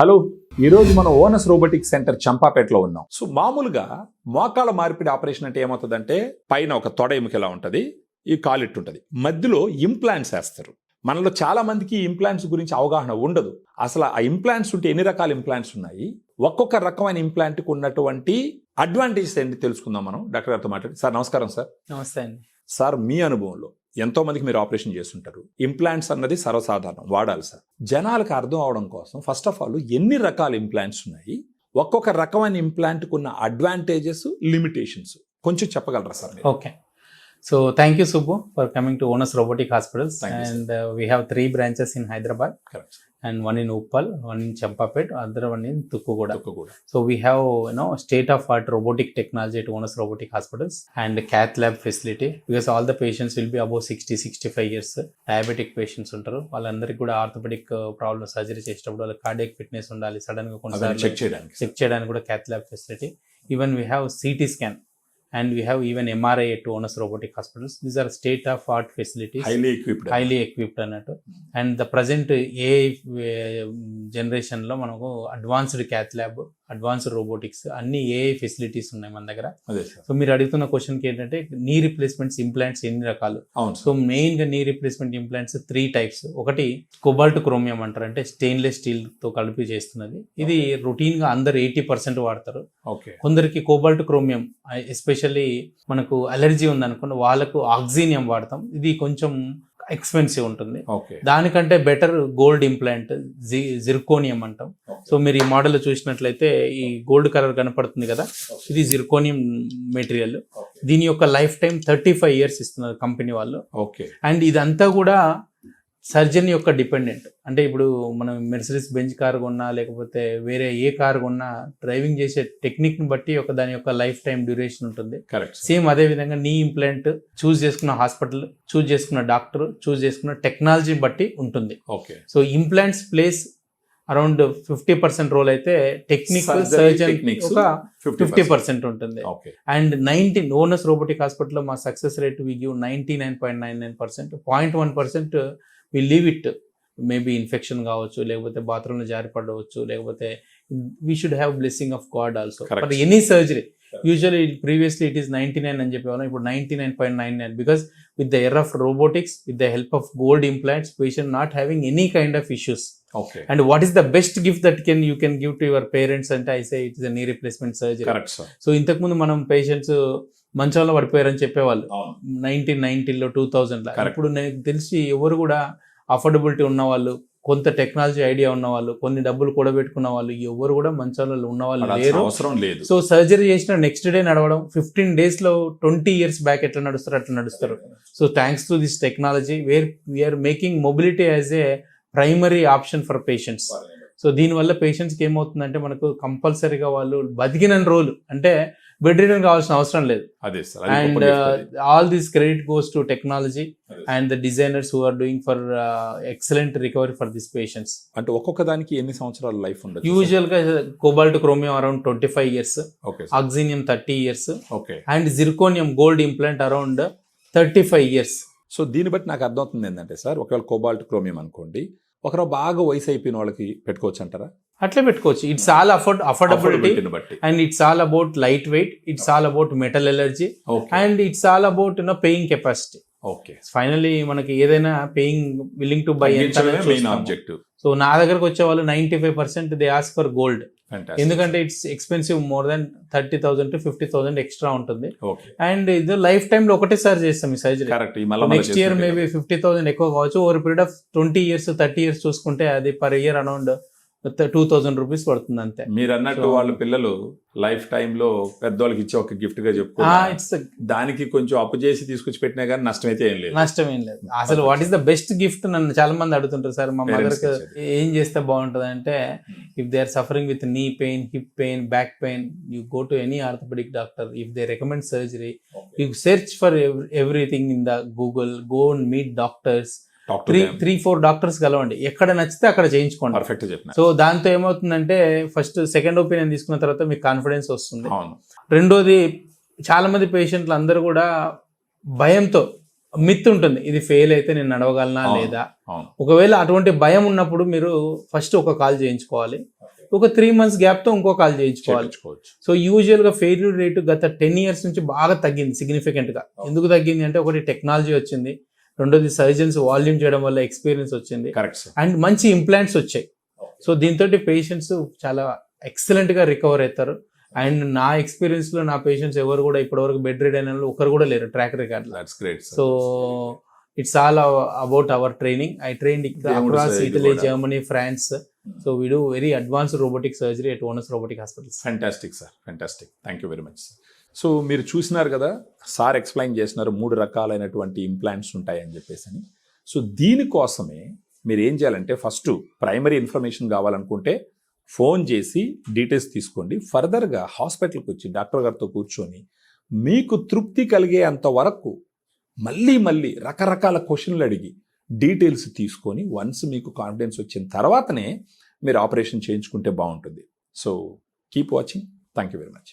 Hello, ఈరోజు మనం onus robotic centre చంపాపేటలో ఉన్నాం. సో మామూలుగా మోకాళ్ళ మార్పిడి ఆపరేషన్ అంటే ఏమవుతుందంటే పైన ఒక తొడ ఎముక ఇలా ఉంటుంది, ఈ కాలిట్టు ఉంటుంది, మధ్యలో ఇంప్లాంట్స్ వేస్తారు. మనలో చాలా మందికి ఇంప్లాంట్స్ గురించి అవగాహన ఉండదు. అసలు ఆ ఇంప్లాంట్స్ ఉంటే ఎన్ని రకాల ఇంప్లాంట్స్ ఉన్నాయి, ఒక్కొక్క రకమైన ఇంప్లాంట్కి ఉన్నటువంటి అడ్వాంటేజెస్ ఏంటి తెలుసుకుందాం మనం. డాక్టర్ గారితో మాట్లాడి. సార్ నమస్కారం. సార్ నమస్తే అండి. సార్, మీ అనుభవంలో ఎంతో మందికి మీరు ఆపరేషన్ చేస్తుంటారు. ఇంప్లాంట్స్ అన్నది సర్వసాధారణం, వాడాలి సార్. జనాలకు అర్థం అవడం కోసం ఫస్ట్ ఆఫ్ ఆల్ ఎన్ని రకాల ఇంప్లాంట్స్ ఉన్నాయి, ఒక్కొక్క రకమైన ఇంప్లాంట్కి ఉన్న అడ్వాంటేజెస్, లిమిటేషన్స్ కొంచెం చెప్పగలరా sir? Okay, so thank you Subbu for coming to Onus Robotic Hospitals. And we have 3 branches in Hyderabad. Correct. And one in Uppal, one in Champapet, other one in Tukkugoda. Tukkugoda. So we have state of art robotic technology at Onus Robotic Hospitals and cath lab facility, because all the patients will be above 60-65 years. Diabetic patients ఉంటారు, వాళ్ళందరికీ కూడా orthopaedic problem surgery చేసేటప్పుడు వాళ్ళ cardiac fitness ఉండాలి. Sudden గా కొన్నిసార్లు check చేయడానికి కూడా cath lab facility. Even we have CT scan. And we have even MRI at Onus Robotic Hospitals. These are state-of-art facilities. Highly equipped అన్నట్టు. And the present AI generation లో మనకు advanced cath lab, advanced robotics అన్ని AI facilities ఉన్నాయి మన దగ్గర. So మీరు అడుగుతున్న క్వశ్చన్కి ఏంటంటే నీ రిప్లేస్మెంట్స్ ఇంప్లాంట్స్ ఎన్ని రకాలు. సో మెయిన్ గా నీ రిప్లేస్మెంట్ ఇంప్లాంట్స్ 3 టైప్స్. ఒకటి కోబాల్ట్ క్రోమియం అంటారు, అంటే స్టెయిన్లెస్ స్టీల్ తో కలిపి చేస్తున్నది. ఇది రొటీన్ గా అందరు 80% వాడతారు. కొందరికి కోబాల్ట్ క్రోమియం ఎస్పెషల్లీ మనకు అలర్జీ ఉందనుకోండి, వాళ్ళకు ఆక్సినియం వాడతాం. ఇది కొంచెం ఎక్స్పెన్సివ్ ఉంటుంది. దానికంటే బెటర్ గోల్డ్ ఇంప్లాంట్, జిర్కోనియం అంటాం. సో మీరు ఈ మోడల్ చూసినట్లయితే ఈ గోల్డ్ కలర్ కనపడుతుంది కదా, ఇది జిర్కోనియం మెటీరియల్. దీని యొక్క లైఫ్ టైం 35 years ఇస్తున్నారు కంపెనీ వాళ్ళు. అండ్ ఇదంతా కూడా సర్జన్ యొక్క డిపెండెంట్. అంటే ఇప్పుడు మనం మెర్సిడీస్ బెంజ్ కార్ కొన్నా, లేకపోతే వేరే ఏ కార్ కొన్నా, డ్రైవింగ్ చేసే టెక్నిక్ ని బట్టి దాని యొక్క లైఫ్ టైం డ్యూరేషన్ ఉంటుంది. సేమ్ అదే విధంగా నీ ఇంప్లాంట్ చూస్ చేసుకున్న హాస్పిటల్, చూస్ చేసుకున్న డాక్టర్, చూస్ చేసుకున్న టెక్నాలజీ బట్టి ఉంటుంది. So implants place around 50% role అయితే టెక్నికల్ సర్జన్ ఒక 50% ఉంటుంది. అండ్ 19 ఓనస్ రోబోటిక్ హాస్పిటల్లో మా success rate we give 99.99%. 0.1% we leave it. Maybe infection కావచ్చు, లేకపోతే బాత్రూమ్ లో జారి పడవచ్చు, లేకపోతే we should have blessing of God also for any surgery. Usually previously it is 99 అని చెప్పేవాళ్ళం, ఇప్పుడు 99.99, because with the era of robotics, with the help of gold implants, patient not having any kind of issues. And what is the best gift that you can give to your parents అంటే I say it is a knee replacement surgery. So ఇంతకు ముందు మనం patients మంచంలో పడిపోయారని చెప్పేవాళ్ళు 1990లో 2000లో. ఇప్పుడు నాకు తెలిసి ఎవరు కూడా అఫోర్డబిలిటీ ఉన్న వాళ్ళు, కొంత టెక్నాలజీ ఐడియా ఉన్న వాళ్ళు, కొన్ని డబ్బులు కూడబెట్టుకున్న వాళ్ళు ఎవరు కూడా మంచాలలో ఉన్న వాళ్ళు లేరు. సో సర్జరీ చేసిన నెక్స్ట్ డే నడవడం, 15 days లో 20 years బ్యాక్ ఎట్లా నడుస్తారు అట్లా నడుస్తారు. So thanks to this technology where we are making mobility as a primary option for patients. So దీనివల్ల పేషెంట్స్కి ఏమవుతుందంటే మనకు కంపల్సరీగా వాళ్ళు బతికిన రోజులు అంటే బెడ్ రిటర్న్ కావాల్సిన అవసరం లేదు. And all this credit goes to technology and the designers who are doing for excellent recovery for this patients. అంటే ఒక్కొక్క దానికి ఎన్ని సంవత్సరాల లైఫ్ ఉండదు? యూజువల్ గా cobalt chromium around 25 years, oxinium 30 years, and zirconium gold implant around 35 years. So దీన్ని బట్టి నాకు అర్థమవుతుంది ఏంటంటే సార్, ఒకవేళ కోబాల్ట్ క్రోమియం అనుకోండి, ఒకరు బాగా వయసు అయిపోయిన వాళ్ళకి పెట్టుకోవచ్చు అంటారా? అట్లా పెట్టుకోవచ్చు. It's all affordability and it's all about light weight, it's all about metal allergy, and it's all about paying capacity. Finally మనకి ఏదైనా paying willing to buy objective. So నా దగ్గరకు వచ్చే వాళ్ళు 95% దే ఆస్క్ ఫర్ గోల్డ్. ఎందుకంటే it's expensive, more than 30,000 to 50,000 extra ఉంటుంది. And ఇది life time లో ఒకటేసారి చేస్తాం ఈ సర్జరీ. నెక్స్ట్ ఇయర్ మేబీ 50,000 ఎక్కువ కావచ్చు. Over period of 20 years 30 years చూసుకుంటే అది పర్ ఇయర్ అరౌండ్ 2,000 rupees పడుతుంది అంతే. మీరు అన్నట్టు వాళ్ళ పిల్లలు లైఫ్ టైమ్ లో పెద్దవాళ్ళకి ఇచ్చే ఒక గిఫ్ట్ గా చెప్పుకోవచ్చు. దానికి కొంచెం అప్పు చేసి తీసుకొచ్చి పెట్టినా కానీ నష్టం ఏం లేదు. అసలు what is the best gift నన్ను చాలా మంది అడుగుతుంటారు. సార్ మా మదర్ కి ఏం చేస్తే బాగుంటది అంటే, if they are suffering with knee pain, hip pain, back pain, you go to any orthopaedic doctor. If they recommend surgery, you search for everything in the Google, go and meet doctors. 3-4 doctors కలవండి, ఎక్కడ నచ్చితే అక్కడ చేయించుకోండి. Perfect చెప్పిన. So దాంతో ఏమవుతుందంటే first second opinion తీసుకున్న తర్వాత మీకు కాన్ఫిడెన్స్ వస్తుంది. రెండోది, చాలా మంది పేషెంట్లు అందరూ కూడా భయంతో మిత్ ఉంటుంది, ఇది ఫెయిల్ అయితే నేను నడవగలనా లేదా. ఒకవేళ అటువంటి భయం ఉన్నప్పుడు మీరు ఫస్ట్ ఒక కాల్ చేయించుకోవాలి. ఒక 3 months గ్యాప్ తో ఇంకో కాల్ చేయించుకోవాలి. చేయించుకోవచ్చు. సో యూజువల్ గా ఫెయిల్యూర్ రేటు గత 10 years నుంచి బాగా తగ్గింది సిగ్నిఫికెంట్ గా. ఎందుకు తగ్గింది అంటే ఒకటి టెక్నాలజీ వచ్చింది, రెండోది సర్జన్స్ వాల్యూమ్ చేయడం వల్ల ఎక్స్పీరియన్స్ వచ్చింది, కరెక్ట్ సార్. అండ్ మంచి ఇంప్లాంట్స్ వచ్చాయి. సో దీంతో పేషెంట్స్ చాలా ఎక్సలెంట్ గా రికవర్ అవుతారు. అండ్ నా ఎక్స్పీరియన్స్ లో నా పేషెంట్స్ ఎవరు కూడా ఇప్పటివరకు బెడ్ రిడ్ అయిన వాళ్ళు ఒకరు కూడా లేరు track record. That's great. So it's all about our training. I trained across Italy, Germany, France. So we do very advanced robotic surgery at onus robotic hospitals. Fantastic sir, fantastic. Thank you very much sir. So మీరు చూసినారు కదా, sir explain చేసినారు 3 రకాలైనటువంటి implants ఉంటాయని చెప్పేసి. So దీనికోసమే మీరు ఏం చేయాలంటే ఫస్ట్ ప్రైమరీ ఇన్ఫర్మేషన్ కావాలనుకుంటే ఫోన్ చేసి డీటెయిల్స్ తీసుకోండి. ఫర్దర్గా హాస్పిటల్కి వచ్చి డాక్టర్ గారితో కూర్చొని మీకు తృప్తి కలిగే అంతవరకు మళ్ళీ రకరకాల క్వశ్చన్లు అడిగి డీటెయిల్స్ తీసుకొని వన్స్ మీకు కాన్ఫిడెన్స్ వచ్చిన తర్వాతనే మీరు ఆపరేషన్ చేయించుకుంటే బాగుంటుంది. So keep watching. Thank you very much.